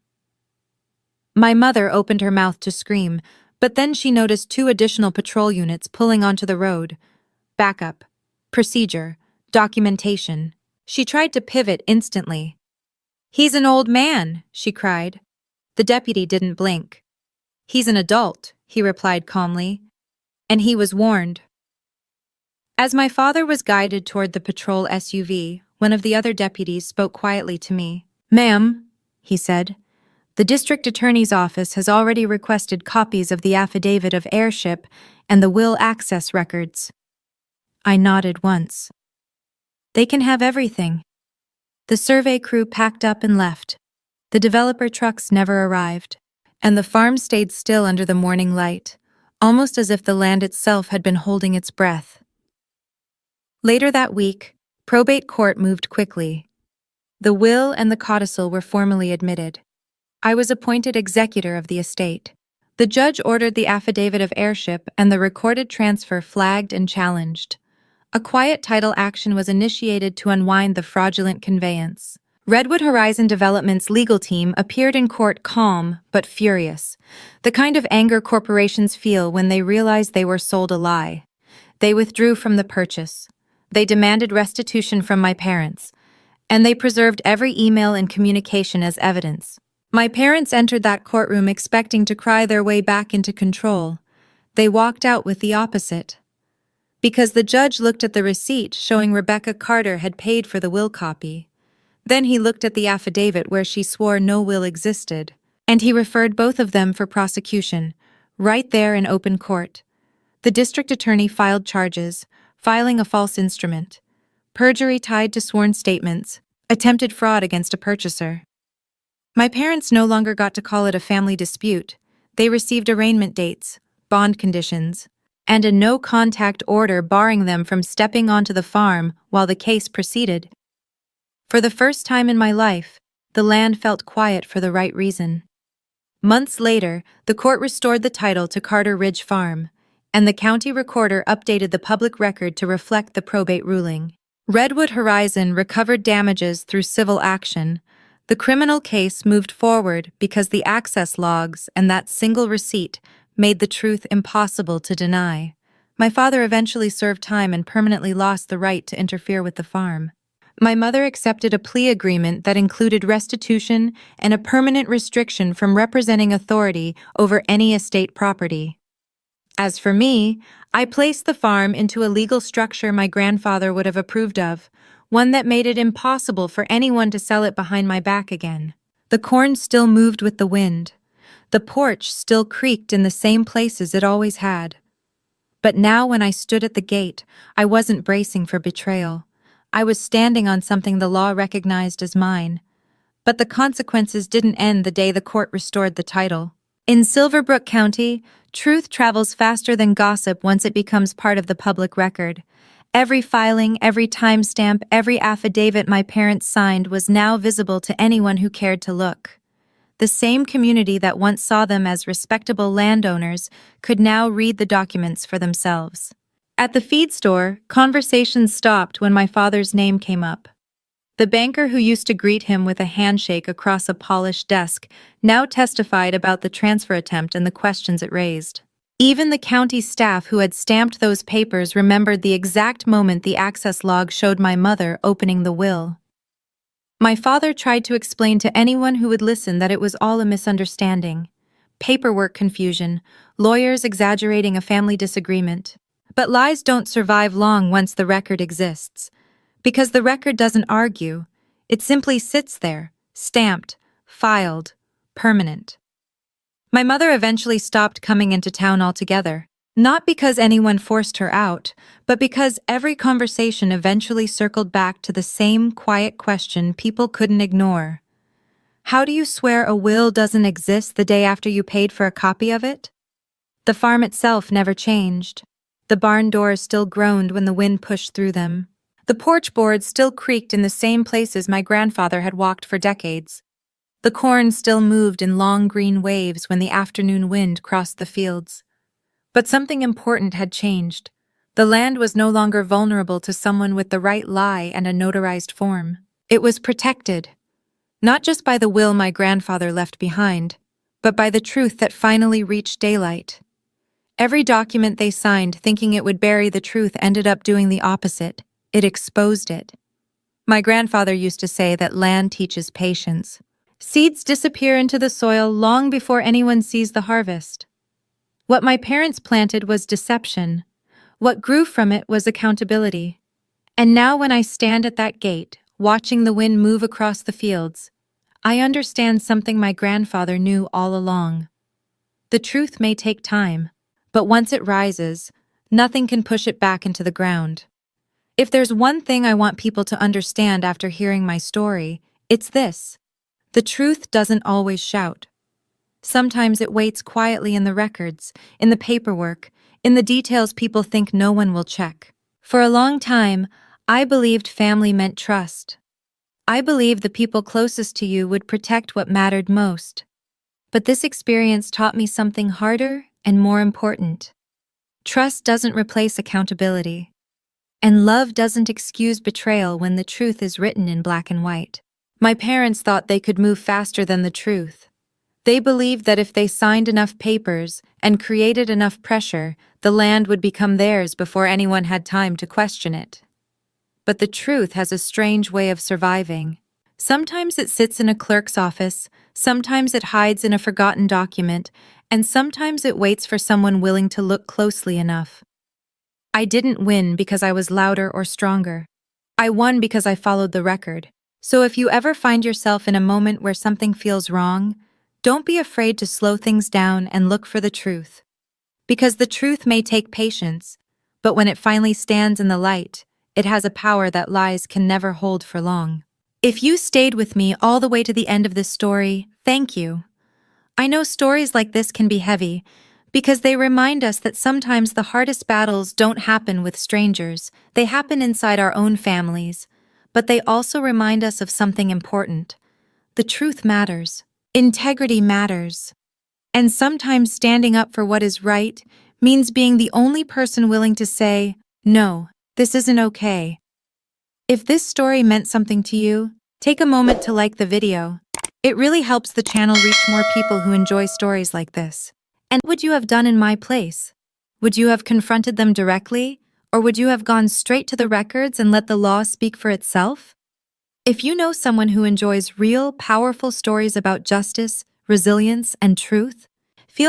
My mother opened her mouth to scream, but then she noticed 2 additional patrol units pulling onto the road. Backup. Procedure. Documentation. She tried to pivot instantly. "He's an old man," she cried. The deputy didn't blink. "He's an adult," he replied calmly. And he was warned. As my father was guided toward the patrol SUV, one of the other deputies spoke quietly to me. "Ma'am," he said, "the district attorney's office has already requested copies of the affidavit of heirship and the will access records." I nodded once. "They can have everything." The survey crew packed up and left. The developer trucks never arrived, and the farm stayed still under the morning light, almost as if the land itself had been holding its breath. Later that week, probate court moved quickly. The will and the codicil were formally admitted. I was appointed executor of the estate. The judge ordered the affidavit of heirship and the recorded transfer flagged and challenged. A quiet title action was initiated to unwind the fraudulent conveyance. Redwood Horizon Development's legal team appeared in court calm but furious, the kind of anger corporations feel when they realize they were sold a lie. They withdrew from the purchase. They demanded restitution from my parents, and they preserved every email and communication as evidence. My parents entered that courtroom expecting to cry their way back into control. They walked out with the opposite. Because the judge looked at the receipt showing Rebecca Carter had paid for the will copy. Then he looked at the affidavit where she swore no will existed, and he referred both of them for prosecution, right there in open court. The district attorney filed charges, filing a false instrument, perjury tied to sworn statements, attempted fraud against a purchaser. My parents no longer got to call it a family dispute. They received arraignment dates, bond conditions, and a no-contact order barring them from stepping onto the farm while the case proceeded. For the first time in my life, the land felt quiet for the right reason. Months later, the court restored the title to Carter Ridge Farm, and the county recorder updated the public record to reflect the probate ruling. Redwood Horizon recovered damages through civil action. The criminal case moved forward because the access logs and that single receipt made the truth impossible to deny. My father eventually served time and permanently lost the right to interfere with the farm. My mother accepted a plea agreement that included restitution and a permanent restriction from representing authority over any estate property. As for me, I placed the farm into a legal structure my grandfather would have approved of, one that made it impossible for anyone to sell it behind my back again. The corn still moved with the wind. The porch still creaked in the same places it always had. But now when I stood at the gate, I wasn't bracing for betrayal. I was standing on something the law recognized as mine. But the consequences didn't end the day the court restored the title. In Silverbrook County, truth travels faster than gossip once it becomes part of the public record. Every filing, every timestamp, every affidavit my parents signed was now visible to anyone who cared to look. The same community that once saw them as respectable landowners could now read the documents for themselves. At the feed store, conversations stopped when my father's name came up. The banker who used to greet him with a handshake across a polished desk now testified about the transfer attempt and the questions it raised. Even the county staff who had stamped those papers remembered the exact moment the access log showed my mother opening the will. My father tried to explain to anyone who would listen that it was all a misunderstanding. Paperwork confusion, lawyers exaggerating a family disagreement. But lies don't survive long once the record exists. Because the record doesn't argue, it simply sits there, stamped, filed, permanent. My mother eventually stopped coming into town altogether, not because anyone forced her out, but because every conversation eventually circled back to the same quiet question people couldn't ignore. How do you swear a will doesn't exist the day after you paid for a copy of it? The farm itself never changed. The barn doors still groaned when the wind pushed through them. The porch boards still creaked in the same places my grandfather had walked for decades. The corn still moved in long green waves when the afternoon wind crossed the fields. But something important had changed. The land was no longer vulnerable to someone with the right lie and a notarized form. It was protected, not just by the will my grandfather left behind, but by the truth that finally reached daylight. Every document they signed thinking it would bury the truth ended up doing the opposite. It exposed it. My grandfather used to say that land teaches patience. Seeds disappear into the soil long before anyone sees the harvest. What my parents planted was deception. What grew from it was accountability. And now when I stand at that gate, watching the wind move across the fields, I understand something my grandfather knew all along. The truth may take time, but once it rises, nothing can push it back into the ground. If there's one thing I want people to understand after hearing my story, it's this. The truth doesn't always shout. Sometimes it waits quietly in the records, in the paperwork, in the details people think no one will check. For a long time, I believed family meant trust. I believed the people closest to you would protect what mattered most. But this experience taught me something harder and more important. Trust doesn't replace accountability. And love doesn't excuse betrayal when the truth is written in black and white. My parents thought they could move faster than the truth. They believed that if they signed enough papers and created enough pressure, the land would become theirs before anyone had time to question it. But the truth has a strange way of surviving. Sometimes it sits in a clerk's office, Sometimes it hides in a forgotten document, and sometimes it waits for someone willing to look closely enough. I didn't win because I was louder or stronger. I won because I followed the record. So if you ever find yourself in a moment where something feels wrong, don't be afraid to slow things down and look for the truth. Because the truth may take patience, but when it finally stands in the light, it has a power that lies can never hold for long. If you stayed with me all the way to the end of this story, thank you. I know stories like this can be heavy, because they remind us that sometimes the hardest battles don't happen with strangers, they happen inside our own families. But they also remind us of something important. The truth matters. Integrity matters. And sometimes standing up for what is right means being the only person willing to say, "No, this isn't okay." If this story meant something to you, take a moment to like the video. It really helps the channel reach more people who enjoy stories like this. And what would you have done in my place? Would you have confronted them directly, or would you have gone straight to the records and let the law speak for itself? If you know someone who enjoys real, powerful stories about justice, resilience, and truth,